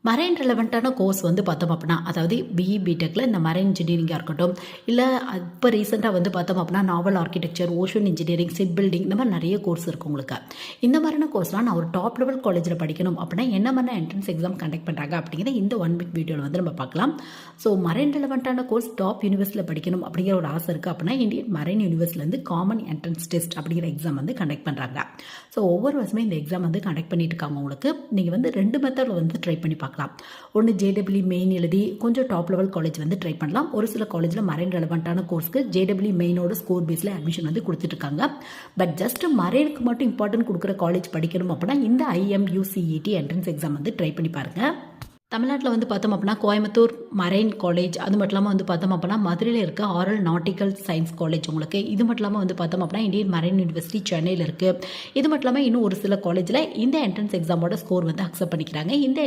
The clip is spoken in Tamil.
மரைன் ரெலவெண்ட்டான கோர்ஸ் வந்து பார்த்தோம் அப்படின்னா, அதாவது பிஇ, பிடெக்கில் இந்த மரைன் இன்ஜினியரிங்காக இருக்கட்டும், இல்லை இப்போ ரீசெண்டாக வந்து பார்த்தோம் அப்படின்னா நாவல் architecture, ocean engineering, chip building இந்த மாதிரி நிறைய கோர்ஸ் இருக்குது உங்களுக்கு. இந்த மாதிரியான கோர்ஸ்லாம் நான் ஒரு டாப் லெவல் காலேஜில் படிக்கணும் அப்படின்னா என்ன மாதிரி என்ட்ரன்ஸ் எக்ஸாம் கண்டக்ட் பண்ணுறாங்க அப்படிங்கிற இந்த 1 மினிட் வீடியோவில் வந்து நம்ம பார்க்கலாம். ஸோ மரைன் ரெலவெண்ட்டான கோர்ஸ் டாப் யூனிவர்சிட்டியில் படிக்கணும் அப்படிங்கிற ஒரு ஆசை இருக்குது அப்படின்னா இந்தியன் மரைன் யூனிவர்சிட்டிலேருந்து காமன் என்ட்ரன்ஸ் டெஸ்ட் அப்படிங்கிற எக்ஸாம் வந்து கண்டக்ட் பண்ணுறாங்க. ஸோ ஒவ்வொரு வருஷமே இந்த எக்ஸாம் வந்து கண்டக்ட் பண்ணிட்டு இருக்காங்க உங்களுக்கு. நீங்கள் வந்து 2 மெத்தடில் வந்து ட்ரை பண்ணி பார்க்கலாம். ஒன்று ஜேடபிள்யூ மெயின் எழுதி கொஞ்சம் டாப் லெவல் காலேஜ் வந்து ட்ரை பண்ணலாம். ஒரு சில காலேஜில் மரைன் ரெலவெண்ட்டான கோர்ஸ்க்கு ஜேடபிள்யூ மெயினோட ஸ்கோர் பேஸில் அட்மிஷன் வந்து கொடுத்துட்டு இருக்காங்க. பட் ஜஸ்ட் மரைனுக்கு மட்டும் இம்பார்ட்டன்ட் கொடுக்குற காலேஜ் படிக்கணும் அப்படின்னா இந்த IMUCET என்ட்ரன்ஸ் எக்ஸாம் வந்து ட்ரை பண்ணி பாருங்கள். தமிழ்நாட்டில் வந்து பார்த்தோம் அப்படின்னா கோயம்புத்தூர் மரைன் காலேஜ், அது மட்டும் இல்லாமல் வந்து பார்த்தோம் அப்படின்னா மதுரையில் இருக்க ஆரல் நாட்டிக்கல் சயின்ஸ் காலேஜ் உங்களுக்கு. இது மட்டும் இல்லாமல் வந்து பார்த்தோம் அப்படின்னா இந்தியன் மரைன் யூனிவர்சிட்டி சென்னையில் இருக்குது. இது மட்டும் இல்லாமல் இன்னும் ஒரு சில காலேஜில் இந்த என்ட்ரன்ஸ் எக்ஸாமோட ஸ்கோர் வந்து அக்செப்ட் பண்ணிக்கிறாங்க. இந்த